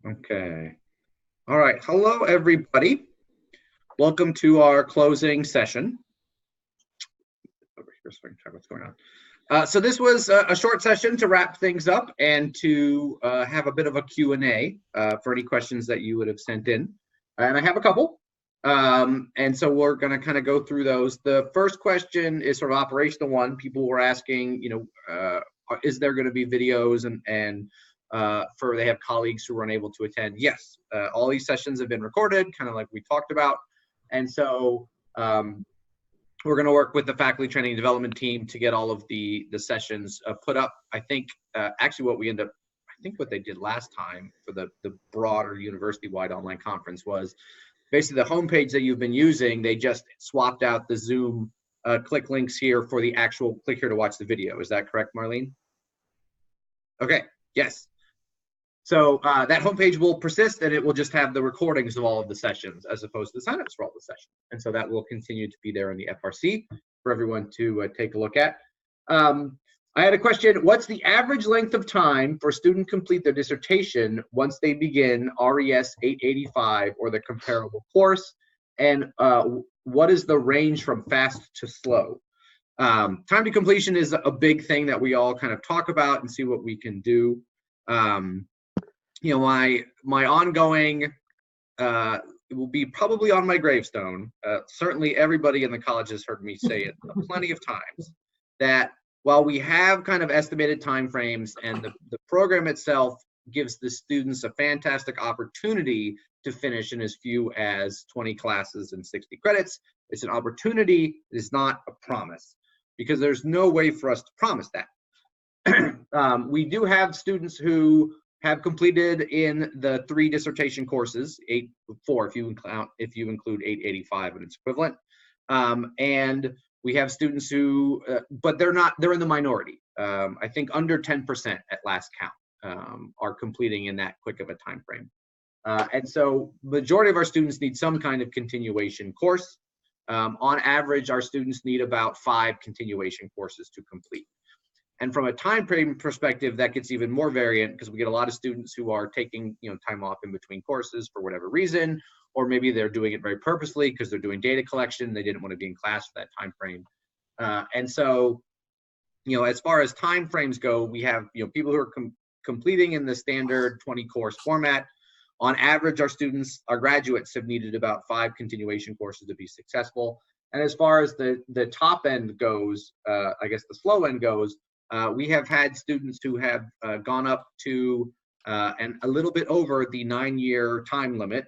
Okay. All right. Hello, everybody. Welcome to our closing session. Over here so I can check what's going on. So this was a short session to wrap things up and to have a bit of a Q&A for any questions that you would have sent in. And I have a couple. And so we're going to kind of go through those. The first question is sort of operational one. People were asking, is there going to be videos and for they have colleagues who were unable to attend? Yes, all these sessions have been recorded, kind of like we talked about. And so we're going to work with the faculty training and development team to get all of the sessions put up. I think actually what they did last time for the broader university-wide online conference was basically the homepage that you've been using, they just swapped out the Zoom click links here for the actual click here to watch the video. Is that correct, Marlene? Okay, yes. So that homepage will persist and it will just have the recordings of all of the sessions as opposed to the signups for all the sessions. And so that will continue to be there in the FRC for everyone to take a look at. I had a question. What's the average length of time for a student complete their dissertation once they begin RES 885 or the comparable course? And what is the range from fast to slow? Time to completion is a big thing that we all kind of talk about and see what we can do. My ongoing, it will be probably on my gravestone. Certainly everybody in the college has heard me say it plenty of times, that while we have kind of estimated timeframes and the program itself gives the students a fantastic opportunity to finish in as few as 20 classes and 60 credits, it's an opportunity, it is not a promise, because there's no way for us to promise that. We do have students who have completed in the 3 dissertation courses, 4 if you include 885 and its equivalent, and we have students who, but they're in the minority. I think under 10% at last count are completing in that quick of a time frame, and so majority of our students need some kind of continuation course. On average, our students need about 5 continuation courses to complete. And from a time frame perspective, that gets even more variant because we get a lot of students who are taking time off in between courses for whatever reason, or maybe they're doing it very purposely because they're doing data collection. They didn't want to be in class for that time frame. And so, as far as time frames go, we have people who are completing in the standard 20 course format. On average, our graduates have needed about 5 continuation courses to be successful. And as far as the top end goes, I guess the slow end goes, we have had students who have gone up to and a little bit over the 9-year time limit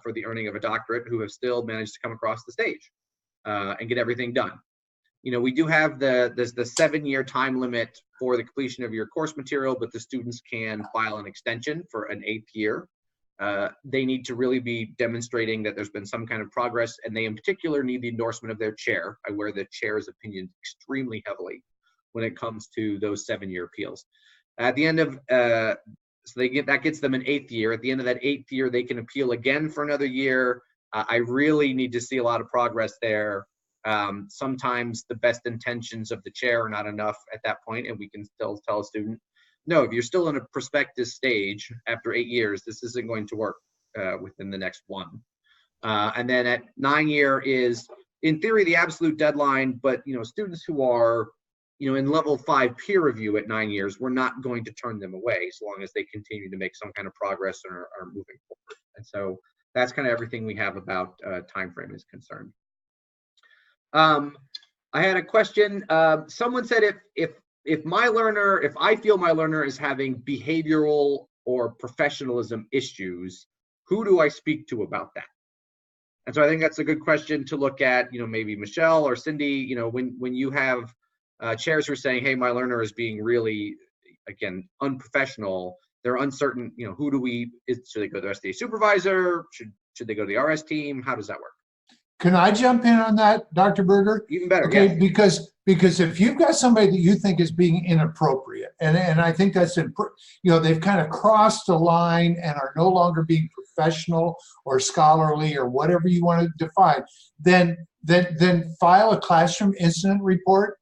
for the earning of a doctorate who have still managed to come across the stage and get everything done. We do have the 7-year time limit for the completion of your course material, but the students can file an extension for an 8th year. They need to really be demonstrating that there's been some kind of progress, and they in particular need the endorsement of their chair. I wear the chair's opinion extremely heavily when it comes to those 7-year appeals. At the end of, that gets them an 8th year. At the end of that 8th year, they can appeal again for another year. I really need to see a lot of progress there. Sometimes the best intentions of the chair are not enough at that point, and we can still tell a student, no, if you're still in a prospectus stage after 8 years, this isn't going to work within the next one. And then at 9-year is, in theory, the absolute deadline, but students who are in level 5 peer review at 9 years, we're not going to turn them away as long as they continue to make some kind of progress and are moving forward. And so that's kind of everything we have about time frame is concerned. I had a question. Someone said if I feel my learner is having behavioral or professionalism issues, who do I speak to about that? And so I think that's a good question to look at, maybe Michelle or Cindy, when you have chairs who are saying, hey, my learner is being really, again, unprofessional, they're uncertain, should they go to the SDA supervisor? Should they go to the RS team? How does that work? Can I jump in on that, Dr. Berger? Even better, okay, yeah. Because if you've got somebody that you think is being inappropriate, and I think that's, they've kind of crossed a line and are no longer being professional or scholarly or whatever you want to define, then file a classroom incident report.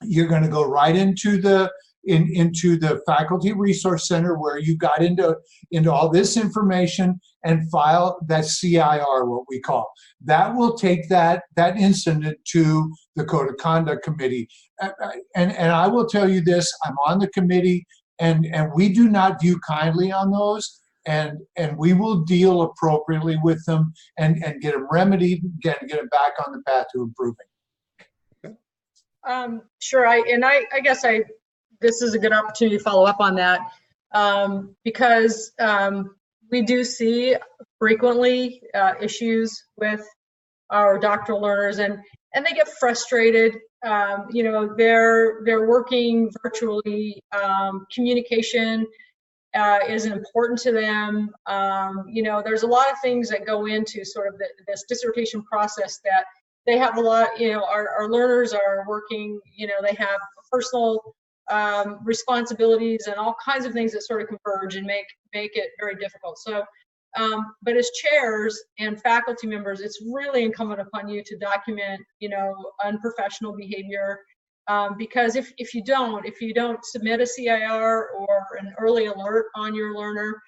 You're going to go right into the into the Faculty Resource Center where you got into all this information and file that CIR, what we call. That will take that incident to the Code of Conduct Committee. And I will tell you this, I'm on the committee, and we do not view kindly on those, and we will deal appropriately with them and get them remedied, get them back on the path to improving. Sure. I guess this is a good opportunity to follow up on that, because we do see frequently issues with our doctoral learners, and they get frustrated. You know, they're working virtually. Communication is important to them. You know, there's a lot of things that go into sort of this dissertation process that they have a lot, you know, our learners are working, you know, they have personal responsibilities and all kinds of things that sort of converge and make it very difficult. So, but as chairs and faculty members, it's really incumbent upon you to document, you know, unprofessional behavior, because if you don't submit a CIR or an early alert on your learner,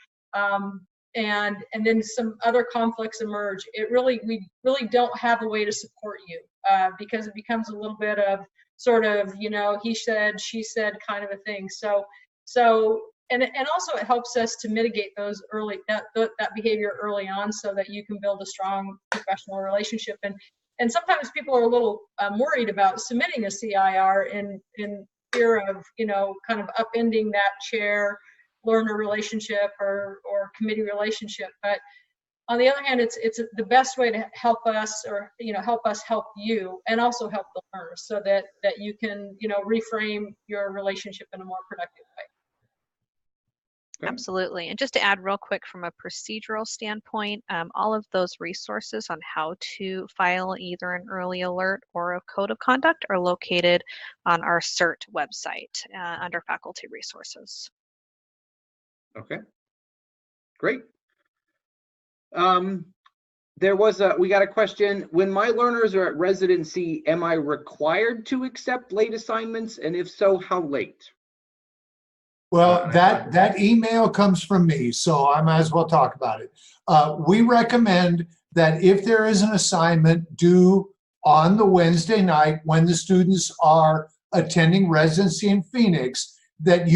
and then some other conflicts emerge, we really don't have a way to support you, because it becomes a little bit of sort of, you know, he said, she said kind of a thing. So and also it helps us to mitigate those that behavior early on, so that you can build a strong professional relationship. And sometimes people are a little worried about submitting a CIR in fear of, you know, kind of upending that chair learner relationship or committee relationship. But on the other hand, it's the best way to help us, or, you know, help us help you, and also help the learners, so that you can, you know, reframe your relationship in a more productive way. Absolutely. And just to add real quick from a procedural standpoint, all of those resources on how to file either an early alert or a code of conduct are located on our CERT website under faculty resources. Okay, great. We got a question. When my learners are at residency, am I required to accept late assignments? And if so, how late? Well, that email comes from me, so I might as well talk about it. We recommend that if there is an assignment due on the Wednesday night when the students are attending residency in Phoenix, that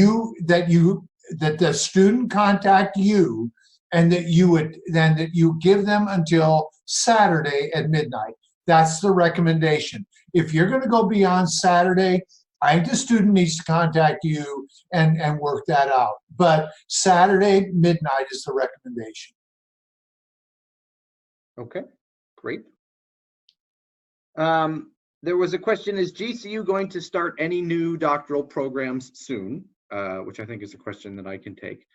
the student contact you, and that you give them until Saturday at midnight. That's the recommendation. If you're going to go beyond Saturday, I think the student needs to contact you and work that out. But Saturday midnight is the recommendation. Okay, great. There was a question, is GCU going to start any new doctoral programs soon? Which I think is a question that I can take.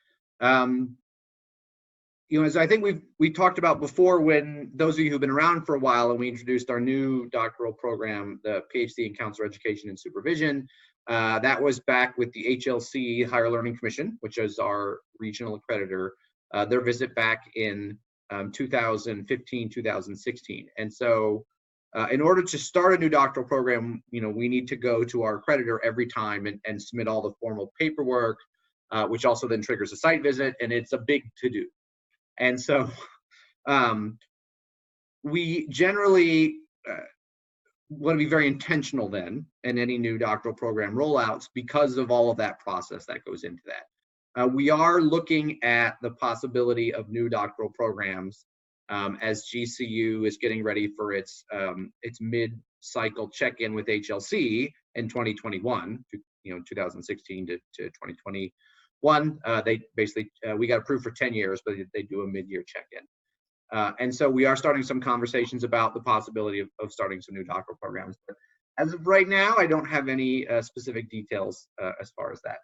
You know, as I think we talked about before, when those of you who've been around for a while, and we introduced our new doctoral program, the PhD in Counselor Education and Supervision, that was back with the HLC Higher Learning Commission, which is our regional accreditor, their visit back in 2015, 2016. And so in order to start a new doctoral program, you know, we need to go to our accreditor every time and submit all the formal paperwork, which also then triggers a site visit, and it's a big to-do. And so we generally want to be very intentional then in any new doctoral program rollouts because of all of that process that goes into that. We are looking at the possibility of new doctoral programs as GCU is getting ready for its mid-cycle check-in with HLC in 2021, 2016 to 2021. They basically, we got approved for 10 years, but they do a mid-year check-in. And so we are starting some conversations about the possibility of starting some new doctoral programs. But as of right now, I don't have any specific details as far as that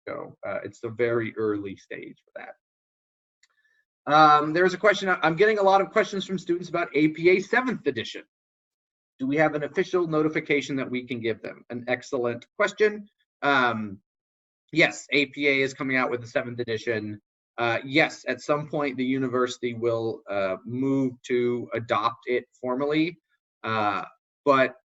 go. It's a very early stage for that. There's a question, I'm getting a lot of questions from students about APA 7th edition. Do we have an official notification that we can give them? An excellent question. Yes, APA is coming out with the 7th edition. Yes, at some point the university will move to adopt it formally, but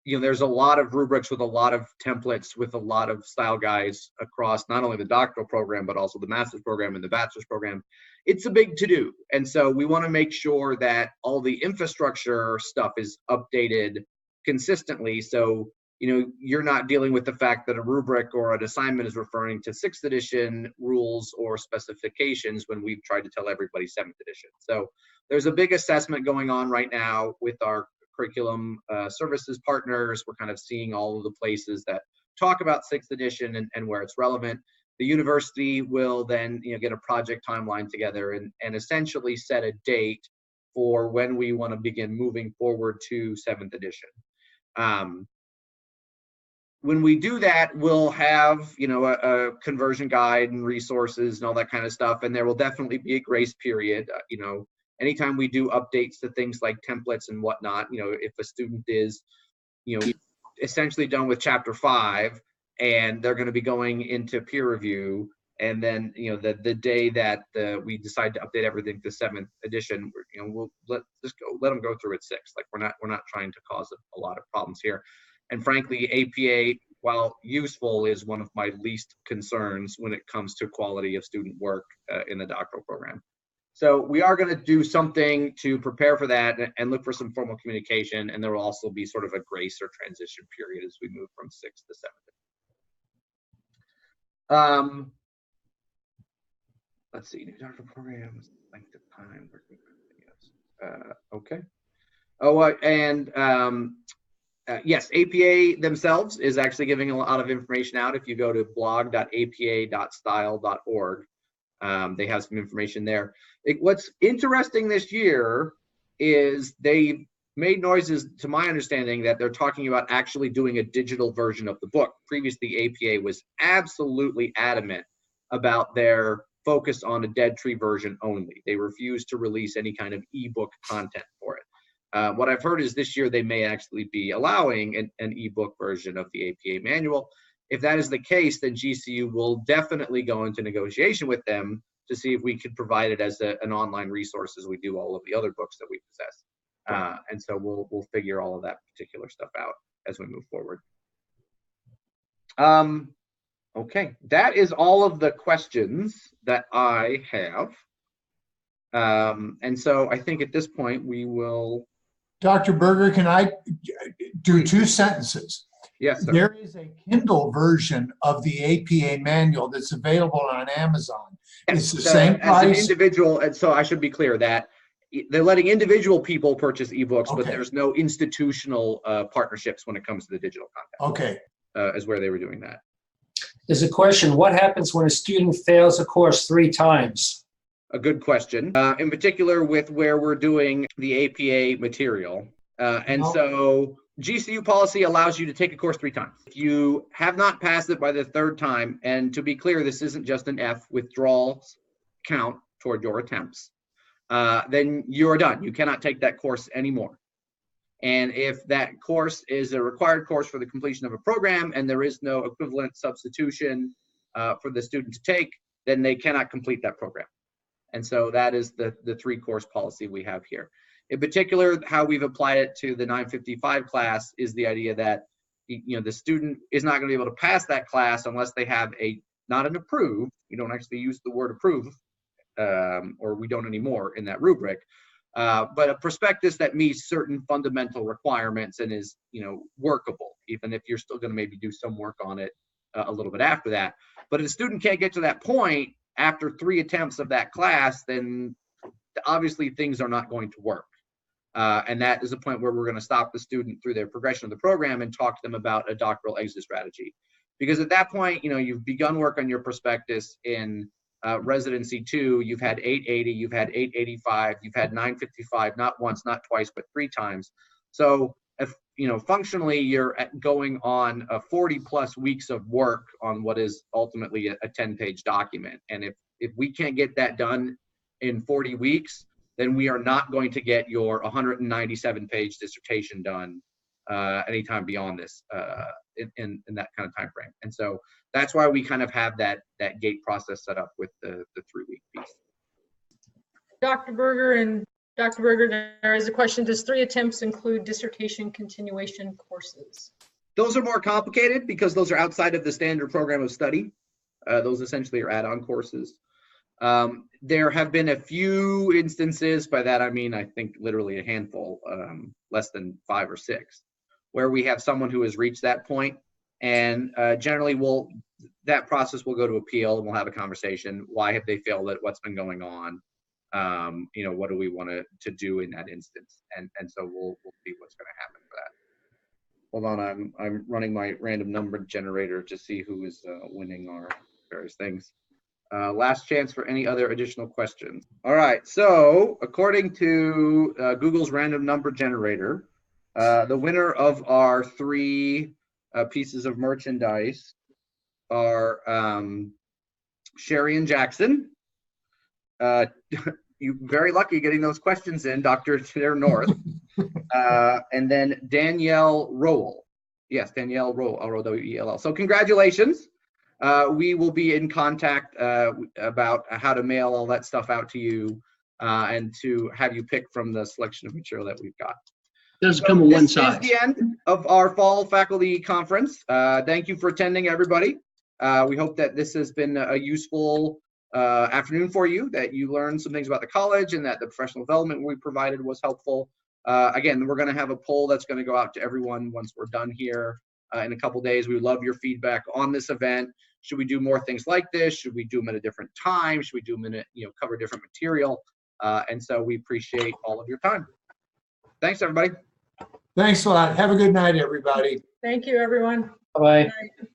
there's a lot of rubrics with a lot of templates with a lot of style guides across not only the doctoral program, but also the master's program and the bachelor's program. It's a big to-do. And so we want to make sure that all the infrastructure stuff is updated consistently. So, you're not dealing with the fact that a rubric or an assignment is referring to 6th edition rules or specifications when we've tried to tell everybody 7th edition. So there's a big assessment going on right now with our curriculum services partners. We're kind of seeing all of the places that talk about 6th edition and where it's relevant. The university will then get a project timeline together and essentially set a date for when we want to begin moving forward to 7th edition. When we do that, we'll have a conversion guide and resources and all that kind of stuff, and there will definitely be a grace period. Anytime we do updates to things like templates and whatnot, if a student is essentially done with chapter 5 and they're going to be going into peer review, and then the day that we decide to update everything to 7th edition, we'll let them go through at 6th. Like we're not trying to cause a lot of problems here. And frankly, APA, while useful, is one of my least concerns when it comes to quality of student work in the doctoral program. So we are going to do something to prepare for that and look for some formal communication. And there will also be sort of a grace or transition period as we move from 6th to 7th. Let's see, new doctoral programs, length of time. Okay. Oh, yes, APA themselves is actually giving a lot of information out. If you go to blog.apa.style.org, they have some information there. What's interesting this year is they made noises, to my understanding, that they're talking about actually doing a digital version of the book. Previously, APA was absolutely adamant about their focus on a dead tree version only. They refused to release any kind of ebook content for it. What I've heard is this year they may actually be allowing an ebook version of the APA manual. If that is the case, then GCU will definitely go into negotiation with them to see if we could provide it as an online resource as we do all of the other books that we possess. And so we'll figure all of that particular stuff out as we move forward. Okay, that is all of the questions that I have. And so I think at this point we will. Dr. Berger, can I do 2 sentences? Yes, sir. There is a Kindle version of the APA manual that's available on Amazon. It's the same price. As an individual, and so I should be clear that they're letting individual people purchase ebooks, but there's no institutional partnerships when it comes to the digital content. Okay. Is where they were doing that. There's a question, what happens when a student fails a course 3 times? A good question, in particular with where we're doing the APA material. So GCU policy allows you to take a course 3 times. If you have not passed it by the 3rd time, and to be clear, this isn't just an F, withdrawals count toward your attempts, then you're done. You cannot take that course anymore. And if that course is a required course for the completion of a program and there is no equivalent substitution for the student to take, then they cannot complete that program. And so that is the 3-course policy we have here. In particular, how we've applied it to the 955 class is the idea that the student is not going to be able to pass that class unless they have not an approved, we don't actually use the word approve, or we don't anymore in that rubric, but a prospectus that meets certain fundamental requirements and is workable, even if you're still going to maybe do some work on it a little bit after that. But if the student can't get to that point after 3 attempts of that class, then obviously things are not going to work. And that is a point where we're going to stop the student through their progression of the program and talk to them about a doctoral exit strategy. Because at that point, you've begun work on your prospectus in residency 2, you've had 880, you've had 885, you've had 955, not once, not twice, but 3 times. So if functionally you're going on 40 plus weeks of work on what is ultimately a 10-page document. And if we can't get that done in 40 weeks, then we are not going to get your 197-page dissertation done anytime beyond this in that kind of time frame. And so that's why we kind of have that gate process set up with the 3-week piece. Dr. Berger and Dr. Berger, there is a question. Does 3 attempts include dissertation continuation courses? Those are more complicated because those are outside of the standard program of study. Those essentially are add-on courses. There have been a few instances, by that I mean I think literally a handful, less than 5 or 6, where we have someone who has reached that point, and generally that process will go to appeal and we'll have a conversation. Why have they failed it? What's been going on? What do we want to do in that instance? And so we'll see what's going to happen for that. Hold on, I'm running my random number generator to see who is winning our various things. Last chance for any other additional questions. All right, so according to Google's random number generator, the winner of our 3 pieces of merchandise are Sherry and Jackson. You're very lucky getting those questions in, Dr. Chair North. And then Danielle Rowell. Yes, Danielle Rowell, R-O-W-E-L-L. So congratulations. We will be in contact about how to mail all that stuff out to you and to have you pick from the selection of material that we've got. Doesn't come in one size. This is the end of our fall faculty conference. Thank you for attending, everybody. We hope that this has been a useful afternoon for you, that you learned some things about the college and that the professional development we provided was helpful. Again, we're going to have a poll that's going to go out to everyone once we're done here in a couple days. We would love your feedback on this event. Should we do more things like this? Should we do them at a different time? Should we do them in cover different material? And so we appreciate all of your time. Thanks, everybody. Thanks a lot. Have a good night, everybody. Thank you, everyone. Bye-bye. Good night.